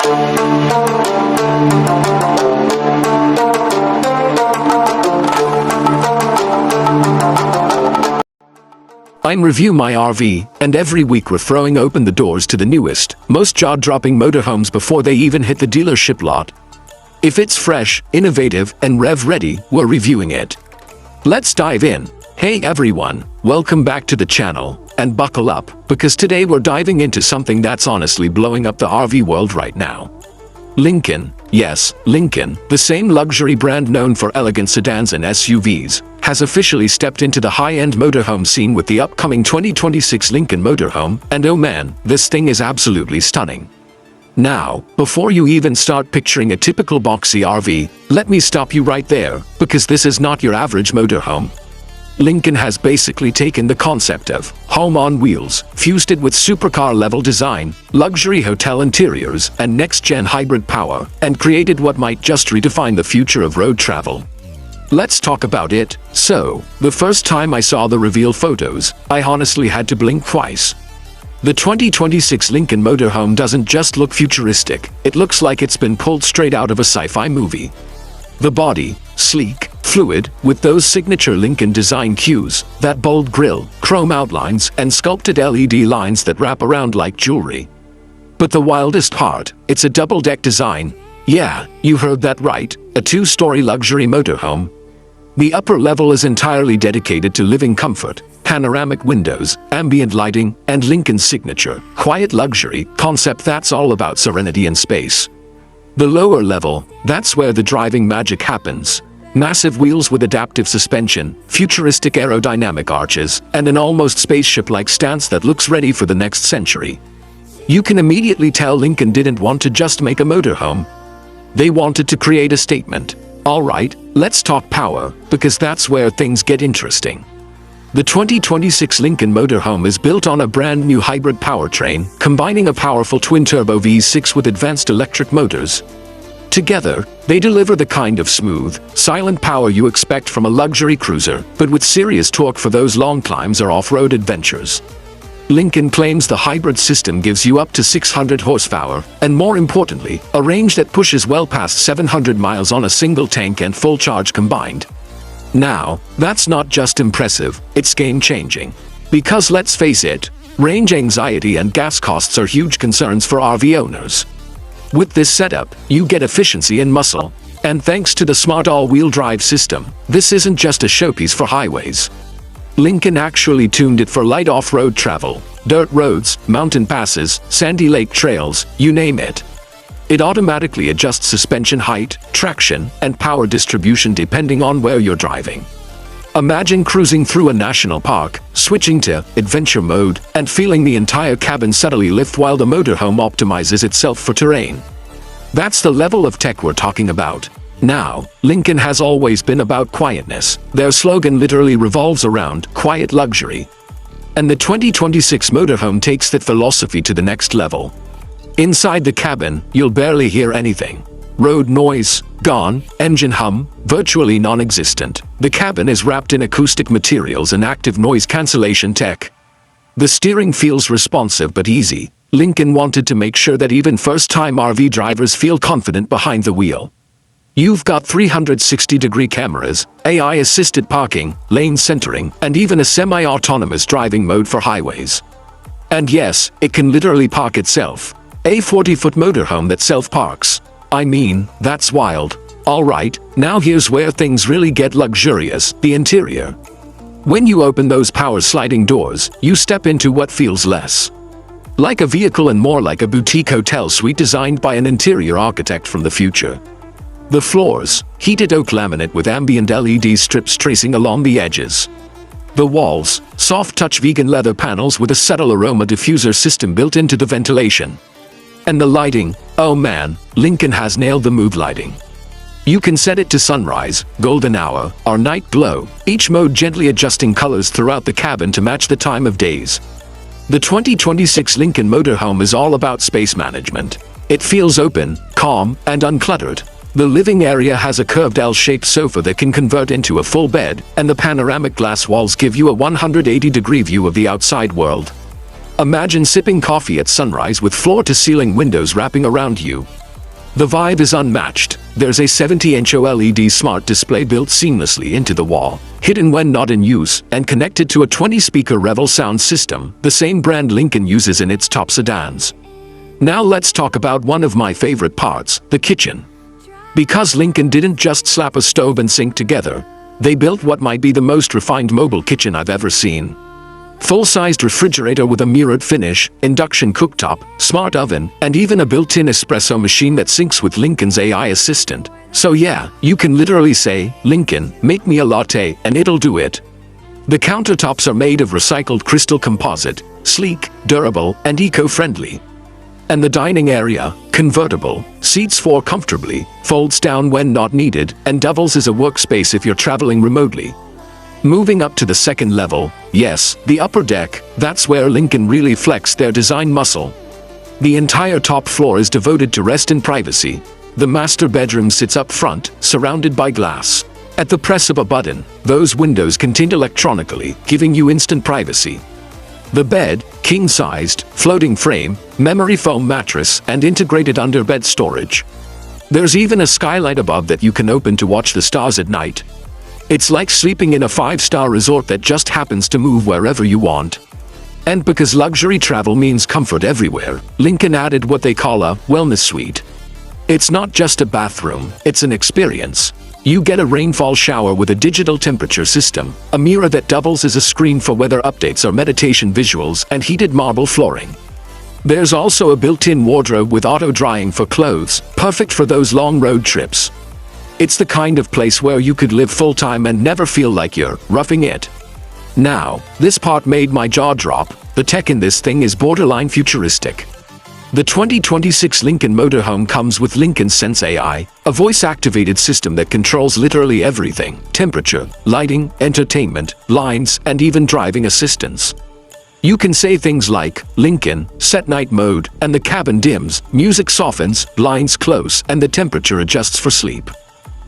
I'm Review My RV, and every week we're throwing open the doors to the newest, most jaw-dropping motorhomes before they even hit the dealership lot. If it's fresh, innovative, and rev-ready, we're reviewing it. Let's dive in. Hey everyone, welcome back to the channel, and buckle up, because today we're diving into something that's honestly blowing up the RV world right now. Lincoln, yes, Lincoln, the same luxury brand known for elegant sedans and SUVs, has officially stepped into the high-end motorhome scene with the upcoming 2026 Lincoln Motorhome, and oh man, this thing is absolutely stunning. Now, before you even start picturing a typical boxy RV, let me stop you right there, because this is not your average motorhome. Lincoln has basically taken the concept of home on wheels, fused it with supercar-level design, luxury hotel interiors, and next-gen hybrid power, and created what might just redefine the future of road travel. Let's talk about it. So, the first time I saw the reveal photos, I honestly had to blink twice. The 2026 Lincoln Motorhome doesn't just look futuristic, it looks like it's been pulled straight out of a sci-fi movie. The body, sleek, fluid, with those signature Lincoln design cues, that bold grille, chrome outlines, and sculpted LED lines that wrap around like jewelry. But the wildest part, it's a double-deck design. Yeah, you heard that right, a two-story luxury motorhome. The upper level is entirely dedicated to living comfort, panoramic windows, ambient lighting, and Lincoln's signature, quiet luxury concept that's all about serenity and space. The lower level, that's where the driving magic happens. Massive wheels with adaptive suspension, futuristic aerodynamic arches, and an almost spaceship-like stance that looks ready for the next century. You can immediately tell Lincoln didn't want to just make a motorhome. They wanted to create a statement. Alright, let's talk power, because that's where things get interesting. The 2026 Lincoln Motorhome is built on a brand new hybrid powertrain, combining a powerful twin-turbo V6 with advanced electric motors. Together, they deliver the kind of smooth, silent power you expect from a luxury cruiser, but with serious torque for those long climbs or off-road adventures. Lincoln claims the hybrid system gives you up to 600 horsepower, and more importantly, a range that pushes well past 700 miles on a single tank and full charge combined. Now, that's not just impressive, it's game-changing. Because let's face it, range anxiety and gas costs are huge concerns for RV owners. With this setup, you get efficiency and muscle. And thanks to the smart all-wheel drive system, this isn't just a showpiece for highways. Lincoln actually tuned it for light off-road travel, dirt roads, mountain passes, sandy lake trails, you name it. It automatically adjusts suspension height, traction, and power distribution depending on where you're driving. Imagine cruising through a national park, switching to adventure mode, and feeling the entire cabin subtly lift while the motorhome optimizes itself for terrain. That's the level of tech we're talking about. Now, Lincoln has always been about quietness. Their slogan literally revolves around quiet luxury. And the 2026 motorhome takes that philosophy to the next level. Inside the cabin, you'll barely hear anything. Road noise, gone, engine hum, virtually non-existent. The cabin is wrapped in acoustic materials and active noise cancellation tech. The steering feels responsive but easy. Lincoln wanted to make sure that even first-time RV drivers feel confident behind the wheel. You've got 360-degree cameras, AI-assisted parking, lane centering, and even a semi-autonomous driving mode for highways. And yes, it can literally park itself. A 40-foot motorhome that self-parks. I mean, that's wild. Alright, now here's where things really get luxurious, the interior. When you open those power sliding doors, you step into what feels less like a vehicle and more like a boutique hotel suite designed by an interior architect from the future. The floors, heated oak laminate with ambient LED strips tracing along the edges. The walls, soft-touch vegan leather panels with a subtle aroma diffuser system built into the ventilation. And the lighting, oh man, Lincoln has nailed the mood lighting. You can set it to sunrise, golden hour, or night glow, each mode gently adjusting colors throughout the cabin to match the time of days. The 2026 Lincoln Motorhome is all about space management. It feels open, calm, and uncluttered. The living area has a curved L-shaped sofa that can convert into a full bed, and the panoramic glass walls give you a 180-degree view of the outside world. Imagine sipping coffee at sunrise with floor-to-ceiling windows wrapping around you. The vibe is unmatched. There's a 70-inch OLED smart display built seamlessly into the wall, hidden when not in use, and connected to a 20-speaker Revel sound system, the same brand Lincoln uses in its top sedans. Now let's talk about one of my favorite parts, the kitchen. Because Lincoln didn't just slap a stove and sink together, they built what might be the most refined mobile kitchen I've ever seen. Full-sized refrigerator with a mirrored finish, induction cooktop, smart oven, and even a built-in espresso machine that syncs with Lincoln's AI assistant. So yeah, you can literally say, "Lincoln, make me a latte," and it'll do it. The countertops are made of recycled crystal composite, sleek, durable, and eco-friendly. And the dining area, convertible, seats 4 comfortably, folds down when not needed, and doubles as a workspace if you're traveling remotely. Moving up to the second level, yes, the upper deck, that's where Lincoln really flexed their design muscle. The entire top floor is devoted to rest and privacy. The master bedroom sits up front, surrounded by glass. At the press of a button, those windows can tint electronically, giving you instant privacy. The bed, king-sized, floating frame, memory foam mattress, and integrated underbed storage. There's even a skylight above that you can open to watch the stars at night. It's like sleeping in a 5-star resort that just happens to move wherever you want. And because luxury travel means comfort everywhere, Lincoln added what they call a wellness suite. It's not just a bathroom, it's an experience. You get a rainfall shower with a digital temperature system, a mirror that doubles as a screen for weather updates or meditation visuals, and heated marble flooring. There's also a built-in wardrobe with auto-drying for clothes, perfect for those long road trips. It's the kind of place where you could live full-time and never feel like you're roughing it. Now, this part made my jaw drop. The tech in this thing is borderline futuristic. The 2026 Lincoln Motorhome comes with Lincoln Sense AI, a voice-activated system that controls literally everything: temperature, lighting, entertainment, lines, and even driving assistance. You can say things like, "Lincoln, set night mode," and the cabin dims, music softens, blinds close, and the temperature adjusts for sleep.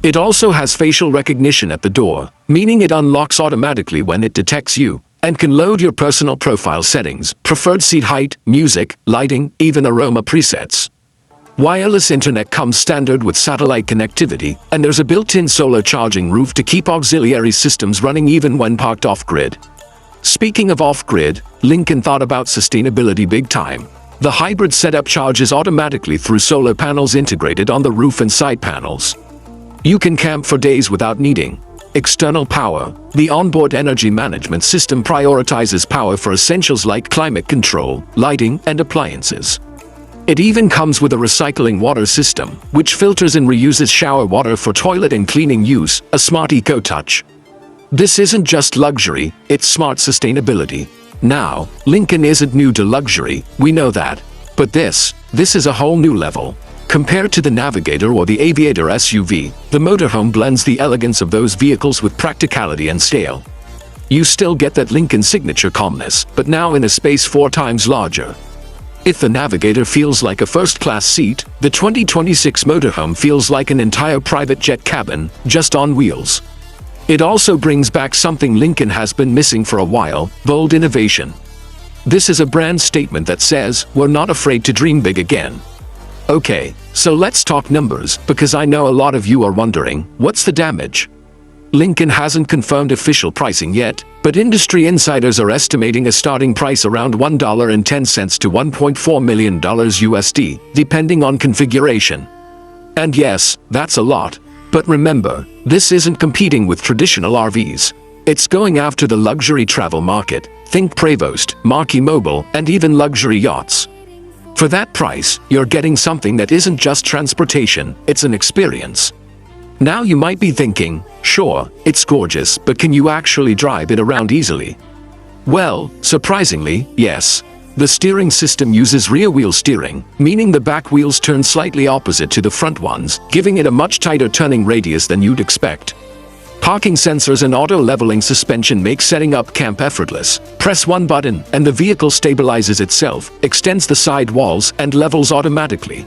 It also has facial recognition at the door, meaning it unlocks automatically when it detects you, and can load your personal profile settings, preferred seat height, music, lighting, even aroma presets. Wireless internet comes standard with satellite connectivity, and there's a built-in solar charging roof to keep auxiliary systems running even when parked off-grid. Speaking of off-grid, Lincoln thought about sustainability big time. The hybrid setup charges automatically through solar panels integrated on the roof and side panels. You can camp for days without needing external power. The onboard energy management system prioritizes power for essentials like climate control, lighting, and appliances. It even comes with a recycling water system, which filters and reuses shower water for toilet and cleaning use, a smart eco-touch. This isn't just luxury, it's smart sustainability. Now, Lincoln isn't new to luxury, we know that. But this is a whole new level. Compared to the Navigator or the Aviator SUV, the Motorhome blends the elegance of those vehicles with practicality and scale. You still get that Lincoln signature calmness, but now in a space 4 times larger. If the Navigator feels like a first-class seat, the 2026 Motorhome feels like an entire private jet cabin, just on wheels. It also brings back something Lincoln has been missing for a while: bold innovation. This is a brand statement that says, "We're not afraid to dream big again." Okay, so let's talk numbers, because I know a lot of you are wondering, what's the damage? Lincoln hasn't confirmed official pricing yet, but industry insiders are estimating a starting price around $1.10 to $1.4 million USD, depending on configuration. And yes, that's a lot. But remember, this isn't competing with traditional RVs. It's going after the luxury travel market. Think Prevost, Marquis Mobile, and even luxury yachts. For that price, you're getting something that isn't just transportation, it's an experience. Now you might be thinking, sure, it's gorgeous, but can you actually drive it around easily? Well, surprisingly, yes. The steering system uses rear-wheel steering, meaning the back wheels turn slightly opposite to the front ones, giving it a much tighter turning radius than you'd expect. Parking sensors and auto-leveling suspension make setting up camp effortless. Press one button, and the vehicle stabilizes itself, extends the side walls, and levels automatically.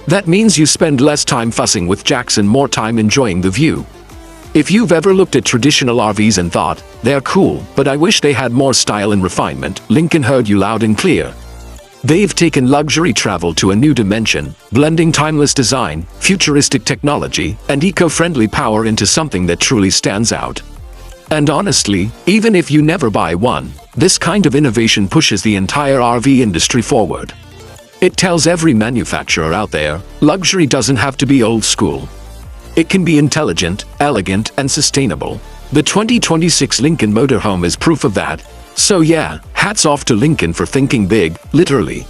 That means you spend less time fussing with jacks and more time enjoying the view. If you've ever looked at traditional RVs and thought, they're cool, but I wish they had more style and refinement, Lincoln heard you loud and clear. They've taken luxury travel to a new dimension, blending timeless design, futuristic technology, and eco-friendly power into something that truly stands out. And honestly, even if you never buy one, this kind of innovation pushes the entire RV industry forward. It tells every manufacturer out there, luxury doesn't have to be old school. It can be intelligent, elegant, and sustainable. The 2026 Lincoln Motorhome is proof of that. So yeah, hats off to Lincoln for thinking big, literally.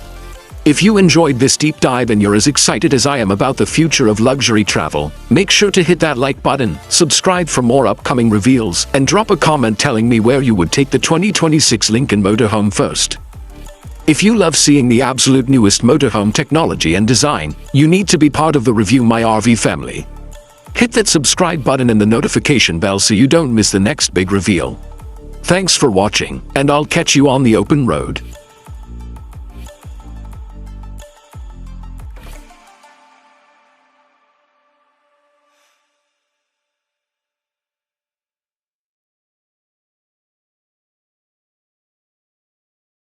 If you enjoyed this deep dive and you're as excited as I am about the future of luxury travel, make sure to hit that like button, subscribe for more upcoming reveals, and drop a comment telling me where you would take the 2026 Lincoln Motorhome first. If you love seeing the absolute newest motorhome technology and design, you need to be part of the Review My RV family. Hit that subscribe button and the notification bell so you don't miss the next big reveal. Thanks for watching, and I'll catch you on the open road.